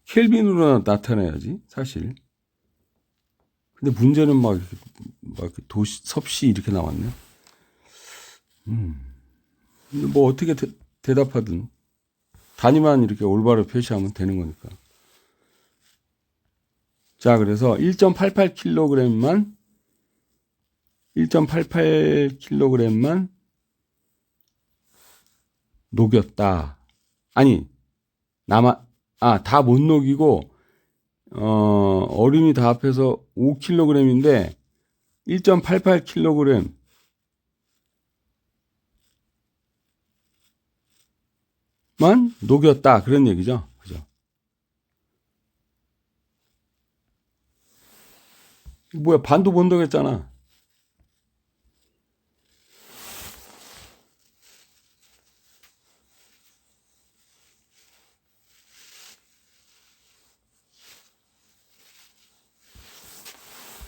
켈빈으로 나타내야지, 사실. 근데 문제는 막 이렇게 도시, 섭씨 이렇게 나왔네. 뭐 어떻게 대답하든 단위만 이렇게 올바로 표시하면 되는 거니까. 자, 그래서 1.88kg만 1.88kg만 녹였다. 아니, 다 못 녹이고 얼음이 다 합해서 5kg인데 1.88kg 만 녹였다. 그런 얘기죠. 그죠? 뭐야, 반도 못 녹였잖아.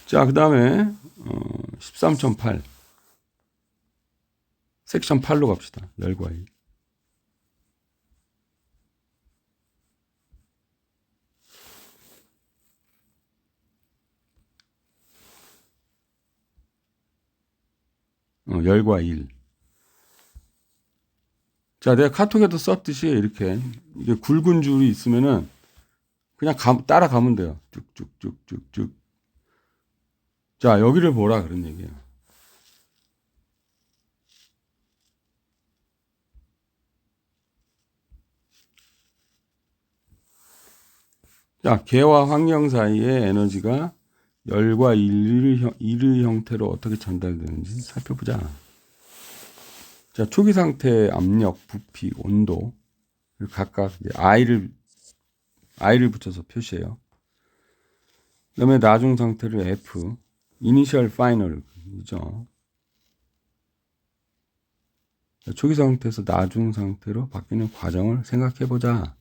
자, 그 다음에 13.8 섹션 8로 갑시다. 열과 일. 열과 일. 자, 내가 카톡에도 썼듯이 이렇게 이게 굵은 줄이 있으면은 그냥 따라가면 돼요. 쭉쭉쭉쭉쭉. 자, 여기를 보라 그런 얘기예요. 자, 개와 환경 사이의 에너지가 열과 일의 형태로 어떻게 전달되는지 살펴보자. 자, 초기 상태 압력, 부피, 온도 각각 I를 붙여서 표시해요. 그다음에 나중 상태를 F, 이니셜 파이널이죠. 초기 상태에서 나중 상태로 바뀌는 과정을 생각해 보자.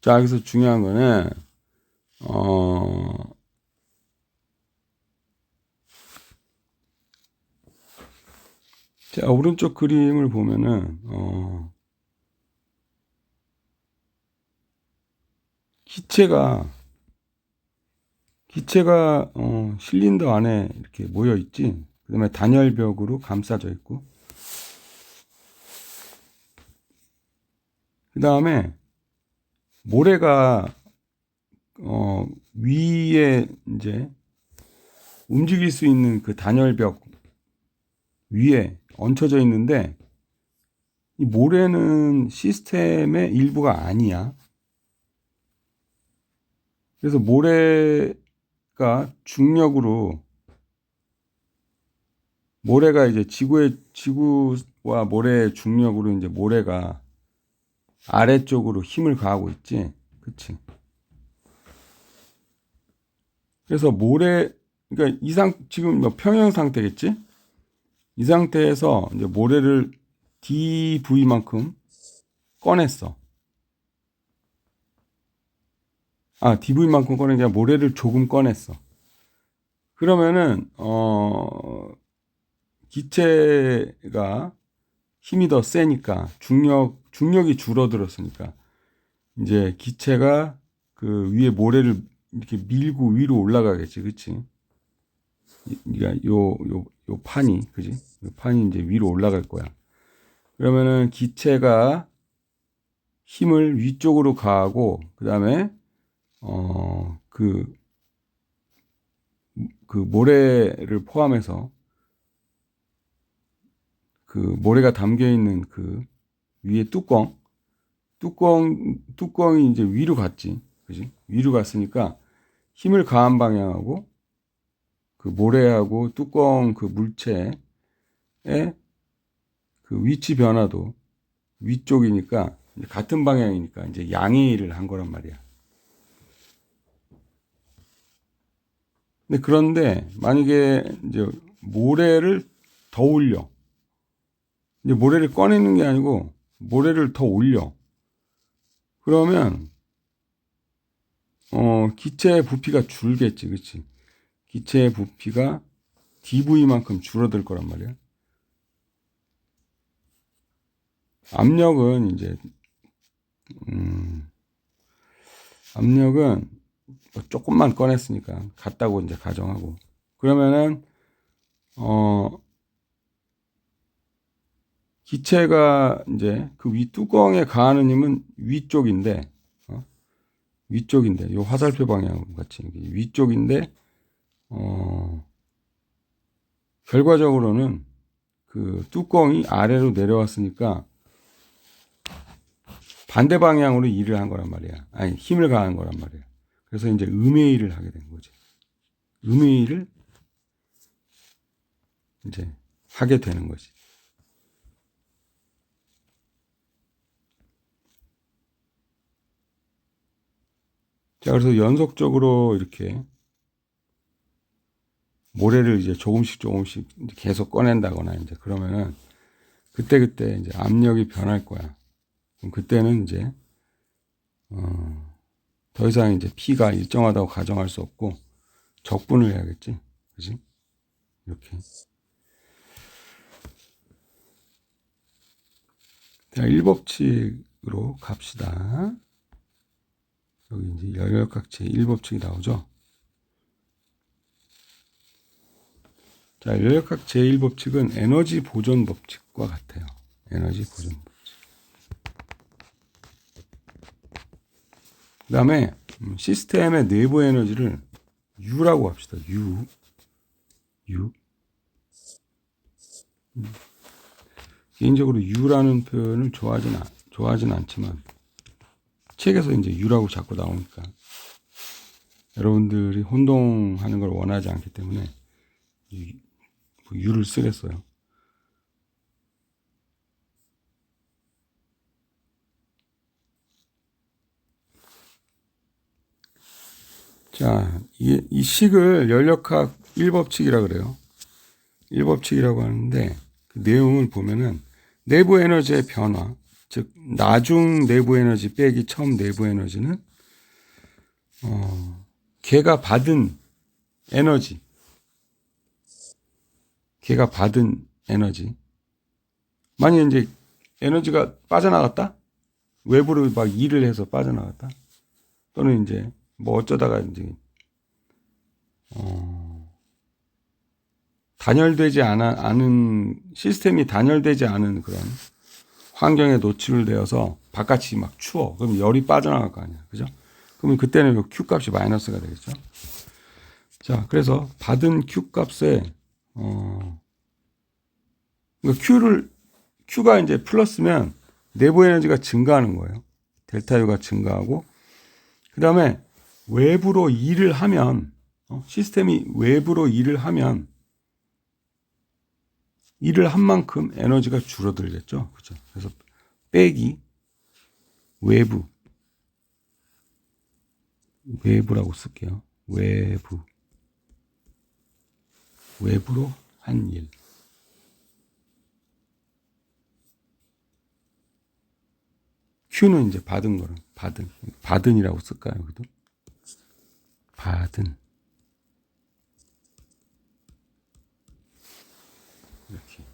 자, 여기서 중요한 거는 자, 오른쪽 그림을 보면은 기체가 실린더 안에 이렇게 모여 있지. 그다음에 단열벽으로 감싸져 있고, 그다음에 모래가 위에 이제 움직일 수 있는 그 단열벽 위에 얹혀져 있는데, 이 모래는 시스템의 일부가 아니야. 그래서 모래가 중력으로, 모래가 이제 지구와 모래의 중력으로 이제 모래가 아래쪽으로 힘을 가하고 있지. 그치? 그래서 그러니까 지금 뭐 평형 상태겠지? 이 상태에서 이제 모래를 dV만큼 꺼냈어. dV만큼 꺼낸 게 아니라 모래를 조금 꺼냈어. 그러면은, 기체가 힘이 더 세니까, 중력이 줄어들었으니까, 이제 기체가 그 위에 모래를 이렇게 밀고 위로 올라가겠지. 그치? 그러니까 요 판이, 그지? 요 판이 이제 위로 올라갈 거야. 그러면은 기체가 힘을 위쪽으로 가하고, 그 다음에, 그 모래를 포함해서 그 모래가 담겨 있는 그 위에 뚜껑이 이제 위로 갔지. 그지? 위로 갔으니까 힘을 가한 방향하고 그 모래하고 뚜껑 그 물체의 그 위치 변화도 위쪽이니까 같은 방향이니까 이제 양의 한 거란 말이야. 그런데 만약에 이제 모래를 더 올려. 이제 모래를 꺼내는 게 아니고 모래를 더 올려. 그러면 기체의 부피가 줄겠지. 그치? 기체의 부피가 dV만큼 줄어들 거란 말이야. 압력은 이제 압력은 뭐 조금만 꺼냈으니까 같다고 이제 가정하고, 그러면은 기체가 이제 그 위 뚜껑에 가하는 힘은 위쪽인데 요 화살표 방향 같이 위쪽인데 결과적으로는 그 뚜껑이 아래로 내려왔으니까 반대 방향으로 일을 한 거란 말이야. 아니, 힘을 가한 거란 말이야. 그래서 이제 음의 일을 하게 된 거지. 음의 일을 이제 하게 되는 거지. 자, 그래서 연속적으로 이렇게 모래를 이제 조금씩 계속 꺼낸다거나 이제 그러면은 그때 이제 압력이 변할 거야. 그럼 그때는 이제 더 이상 이제 P가 일정하다고 가정할 수 없고 적분을 해야겠지. 그지? 이렇게. 자, 1법칙으로 갑시다. 여기 이제 열역학체 1법칙이 나오죠. 자, 열역학 제1법칙은 에너지 보존 법칙과 같아요. 에너지 보존 법칙. 그 다음에 시스템의 내부 에너지를 U라고 합시다. U. 개인적으로 U라는 표현을 좋아하진 않지만 책에서 이제 U라고 자꾸 나오니까 여러분들이 혼동하는 걸 원하지 않기 때문에 U를 쓰겠어요. 자, 이 식을 1법칙이라 그래요. 1법칙이라고 하는데 그 내용을 보면은 내부 에너지의 변화, 즉 나중 내부 에너지 빼기 처음 내부 에너지는 걔가 받은 에너지, 걔가 받은 에너지. 만약 이제 에너지가 빠져나갔다? 외부로 막 일을 해서 빠져나갔다? 또는 이제 뭐 어쩌다가 이제 단열되지 않은 시스템이 단열되지 않은 그런 환경에 노출되어서 바깥이 막 추워. 그럼 열이 빠져나갈 거 아니야. 그죠? 그러면 그때는 Q 값이 마이너스가 되겠죠. 자, 그래서 받은 Q 값에, 그러니까 Q가 이제 플러스면 내부 에너지가 증가하는 거예요. 델타 U가 증가하고, 그 다음에 외부로 일을 하면, 시스템이 외부로 일을 하면, 일을 한 만큼 에너지가 줄어들겠죠. 그죠? 그래서 빼기 외부라고 쓸게요. 외부로 한 일. Q는 이제 받은 거는 받은이라고 쓸까요? 그래도 받은 이렇게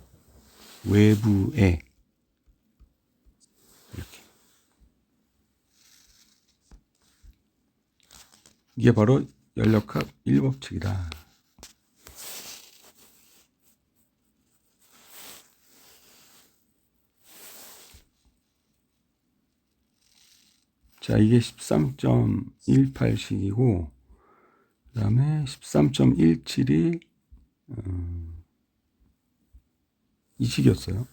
외부에 이렇게 이게 바로 연력학 1법칙이다. 자, 이게 13.18식이고 그 다음에 13.17이 이 식이었어요.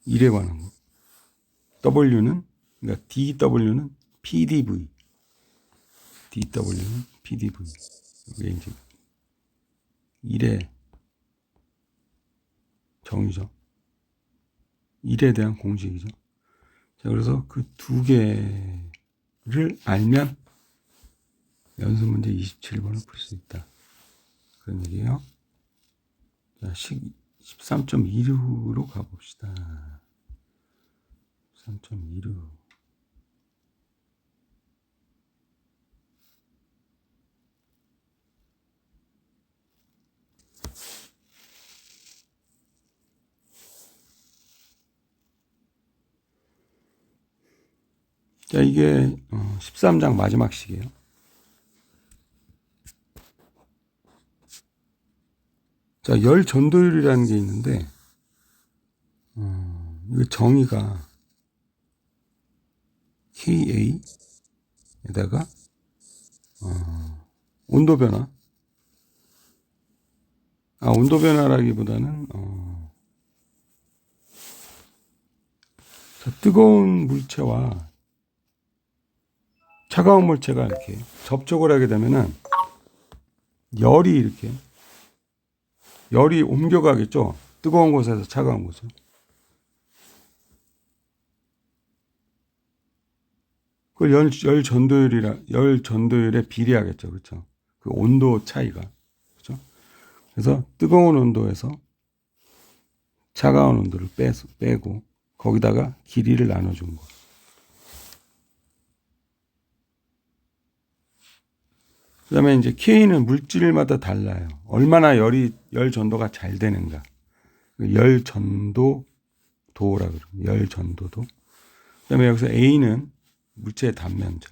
일에 관한 거. W는 그러니까 DW는 PDV. DW는 PDV. 이게 이제 일의 정의죠. 일에 대한 공식이죠. 자, 그래서 그 두 개를 알면 연습 문제 27번을 풀 수 있다. 그런 얘기예요. 자, 13.26으로 가봅시다. 13.26. 자, 이게 13장 마지막 식이에요. 자, 열 전도율이라는 게 있는데 이거 정의가 KA에다가 온도 변화. 온도 변화라기보다는 뜨거운 물체와 차가운 물체가 이렇게 접촉을 하게 되면은 열이 옮겨가겠죠. 뜨거운 곳에서 차가운 곳으로. 그걸 열 전도율에 비례하겠죠. 그렇죠? 그 온도 차이가. 그렇죠? 그래서 뜨거운 온도에서 차가운 온도를 빼고 거기다가 길이를 나눠준 거. 그 다음에 이제 K는 물질마다 달라요. 얼마나 열 전도가 잘 되는가. 열 전도도라 그래요. 열 전도도. 그 다음에 여기서 A는 물체의 단면적.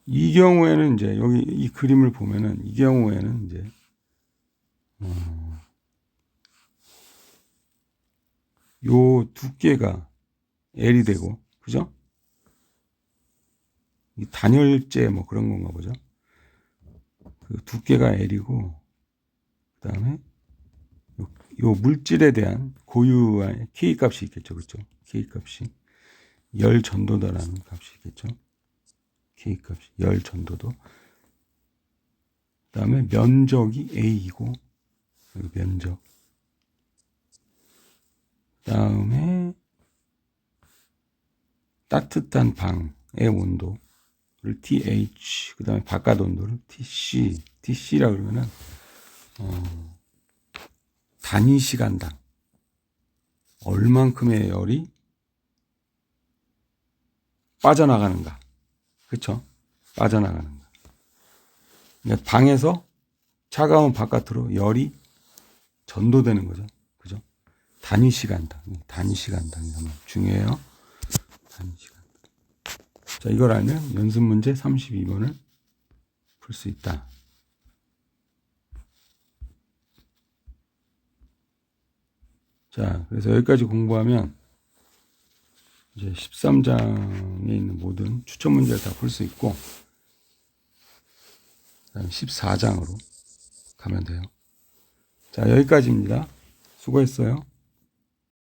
이 경우에는 이제 여기 이 그림을 보면은 이 경우에는 이제 요 두께가 L이 되고, 그죠? 이 단열재 뭐 그런 건가 보죠. 그 두께가 L이고, 그 다음에 요 물질에 대한 고유한 K 값이 있겠죠. 그렇죠? K 값이 열 전도도라는 값이 있겠죠. K 값이 열 전도도. 그 다음에 면적이 A이고, 여기 면적. 그 다음에 따뜻한 방의 온도를 TH, 그 다음에 바깥 온도를 TC라고 그러면은, 단위 시간당 얼만큼의 열이 빠져나가는가. 그쵸? 빠져나가는가. 그러니까 방에서 차가운 바깥으로 열이 전도되는 거죠. 그죠? 단위 시간당이 정말 중요해요. 단위 시간당. 자, 이걸 알면 연습 문제 32번을 풀 수 있다. 자, 그래서 여기까지 공부하면 이제 13장에 있는 모든 추천 문제를 다 풀 수 있고, 그다음 14장으로 가면 돼요. 자, 여기까지입니다. 수고했어요.